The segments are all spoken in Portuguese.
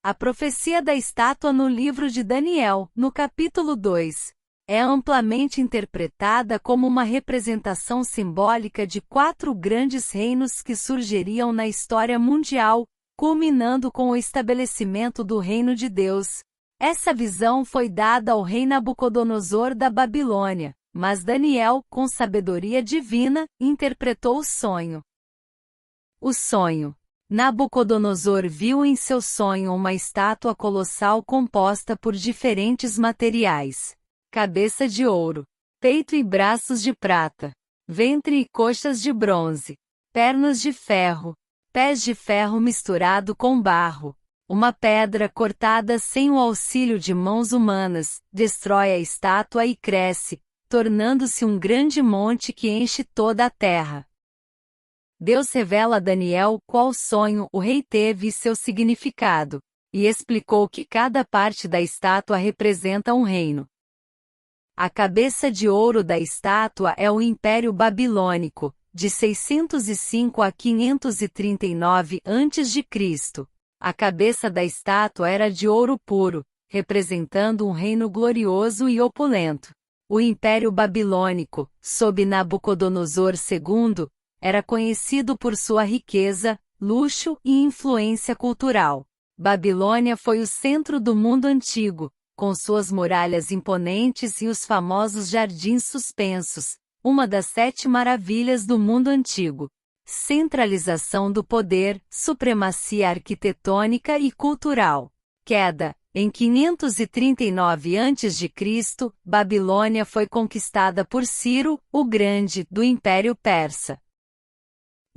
A profecia da estátua no livro de Daniel, no capítulo 2, é amplamente interpretada como uma representação simbólica de 4 grandes reinos que surgiriam na história mundial, culminando com o estabelecimento do Reino de Deus. Essa visão foi dada ao rei Nabucodonosor da Babilônia, mas Daniel, com sabedoria divina, interpretou o sonho. O sonho. Nabucodonosor viu em seu sonho uma estátua colossal composta por diferentes materiais: cabeça de ouro, peito e braços de prata, ventre e coxas de bronze, pernas de ferro, pés de ferro misturado com barro. Uma pedra cortada sem o auxílio de mãos humanas destrói a estátua e cresce, tornando-se um grande monte que enche toda a terra. Deus revela a Daniel qual sonho o rei teve e seu significado, e explicou que cada parte da estátua representa um reino. A cabeça de ouro da estátua é o Império Babilônico, de 605 a 539 a.C. A cabeça da estátua era de ouro puro, representando um reino glorioso e opulento. O Império Babilônico, sob Nabucodonosor II, era conhecido por sua riqueza, luxo e influência cultural. Babilônia foi o centro do mundo antigo, com suas muralhas imponentes e os famosos jardins suspensos, uma das 7 maravilhas do mundo antigo. Centralização do poder, supremacia arquitetônica e cultural. Queda. Em 539 a.C., Babilônia foi conquistada por Ciro, o Grande, do Império Persa.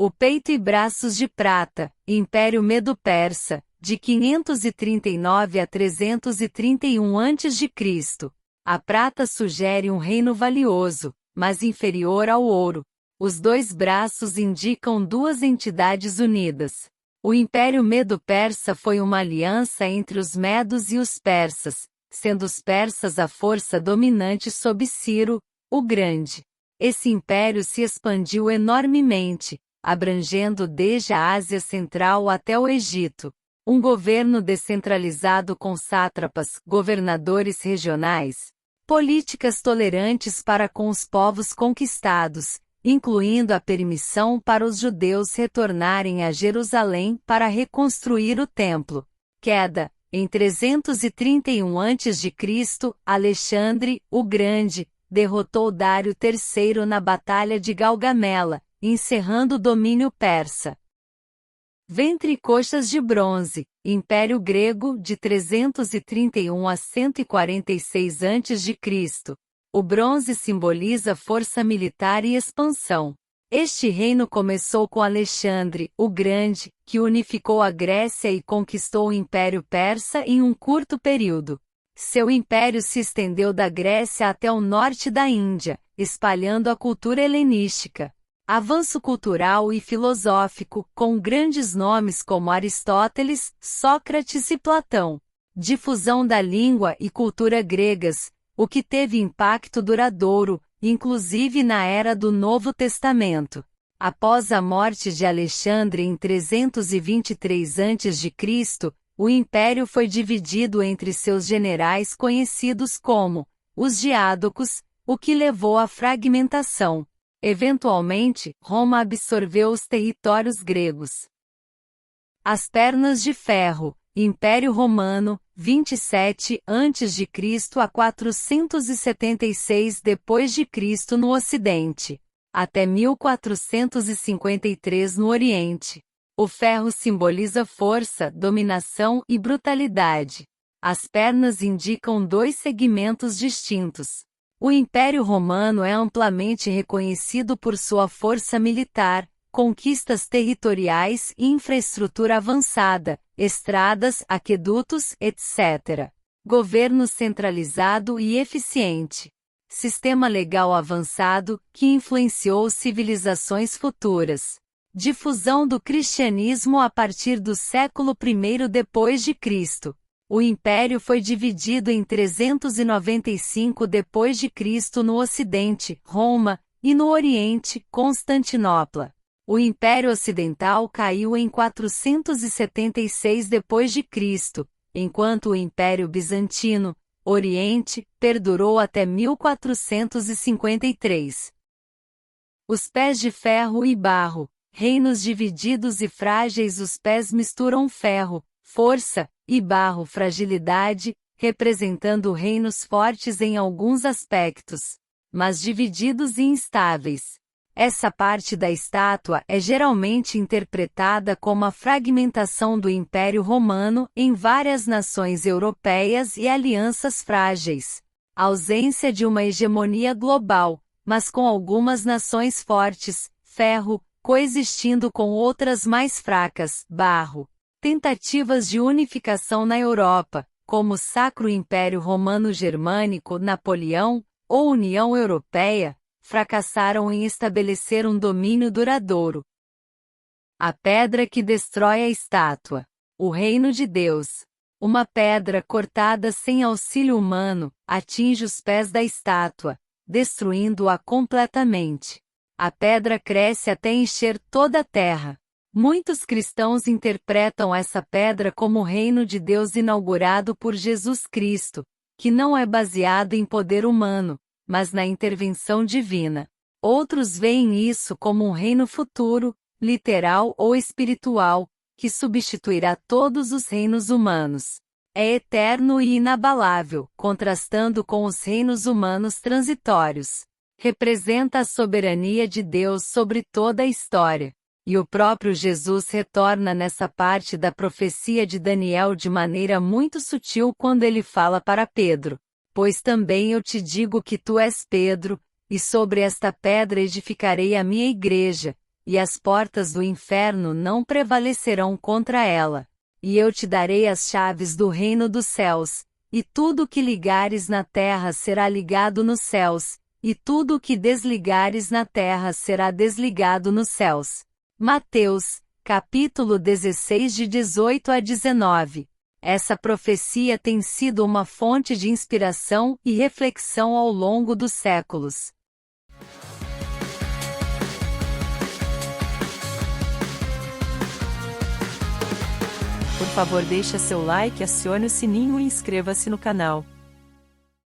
O peito e braços de prata, Império Medo-Persa, de 539 a 331 a.C. A prata sugere um reino valioso, mas inferior ao ouro. Os 2 braços indicam 2 entidades unidas. O Império Medo-Persa foi uma aliança entre os medos e os persas, sendo os persas a força dominante sob Ciro, o Grande. Esse império se expandiu enormemente, abrangendo desde a Ásia Central até o Egito. Um governo descentralizado com sátrapas, governadores regionais, políticas tolerantes para com os povos conquistados, incluindo a permissão para os judeus retornarem a Jerusalém para reconstruir o templo. Queda. Em 331 a.C., Alexandre, o Grande, derrotou Dário III na Batalha de Gaugamela, encerrando o domínio persa. Ventre e coxas de bronze, Império Grego, de 331 a 146 a.C. O bronze simboliza força militar e expansão. Este reino começou com Alexandre, o Grande, que unificou a Grécia e conquistou o Império Persa em um curto período. Seu império se estendeu da Grécia até o norte da Índia, espalhando a cultura helenística. Avanço cultural e filosófico, com grandes nomes como Aristóteles, Sócrates e Platão. Difusão da língua e cultura gregas, o que teve impacto duradouro, inclusive na era do Novo Testamento. Após a morte de Alexandre em 323 a.C., o império foi dividido entre seus generais conhecidos como os Diádocos, o que levou à fragmentação. Eventualmente, Roma absorveu os territórios gregos. As pernas de ferro, Império Romano, 27 a.C. a 476 d.C. no Ocidente, até 1453 no Oriente. O ferro simboliza força, dominação e brutalidade. As pernas indicam 2 segmentos distintos. O Império Romano é amplamente reconhecido por sua força militar, conquistas territoriais e infraestrutura avançada, estradas, aquedutos, etc. Governo centralizado e eficiente. Sistema legal avançado, que influenciou civilizações futuras. Difusão do cristianismo a partir do século I d.C. O império foi dividido em 395 d.C. no Ocidente, Roma, e no Oriente, Constantinopla. O Império Ocidental caiu em 476 d.C., enquanto o Império Bizantino, Oriente, perdurou até 1453. Os pés de ferro e barro, reinos divididos e frágeis. Os pés misturam ferro, força, e barro, fragilidade, representando reinos fortes em alguns aspectos, mas divididos e instáveis. Essa parte da estátua é geralmente interpretada como a fragmentação do Império Romano em várias nações europeias e alianças frágeis. A ausência de uma hegemonia global, mas com algumas nações fortes, ferro, coexistindo com outras mais fracas, barro. Tentativas de unificação na Europa, como o Sacro Império Romano-Germânico, Napoleão, ou União Europeia, fracassaram em estabelecer um domínio duradouro. A pedra que destrói a estátua. O reino de Deus. Uma pedra cortada sem auxílio humano, atinge os pés da estátua, destruindo-a completamente. A pedra cresce até encher toda a terra. Muitos cristãos interpretam essa pedra como o reino de Deus inaugurado por Jesus Cristo, que não é baseado em poder humano, mas na intervenção divina. Outros veem isso como um reino futuro, literal ou espiritual, que substituirá todos os reinos humanos. É eterno e inabalável, contrastando com os reinos humanos transitórios. Representa a soberania de Deus sobre toda a história. E o próprio Jesus retorna nessa parte da profecia de Daniel de maneira muito sutil quando ele fala para Pedro: pois também eu te digo que tu és Pedro, e sobre esta pedra edificarei a minha igreja, e as portas do inferno não prevalecerão contra ela. E eu te darei as chaves do reino dos céus, e tudo o que ligares na terra será ligado nos céus, e tudo o que desligares na terra será desligado nos céus. Mateus, capítulo 16 de 18 a 19. Essa profecia tem sido uma fonte de inspiração e reflexão ao longo dos séculos. Por favor, deixe seu like, acione o sininho e inscreva-se no canal.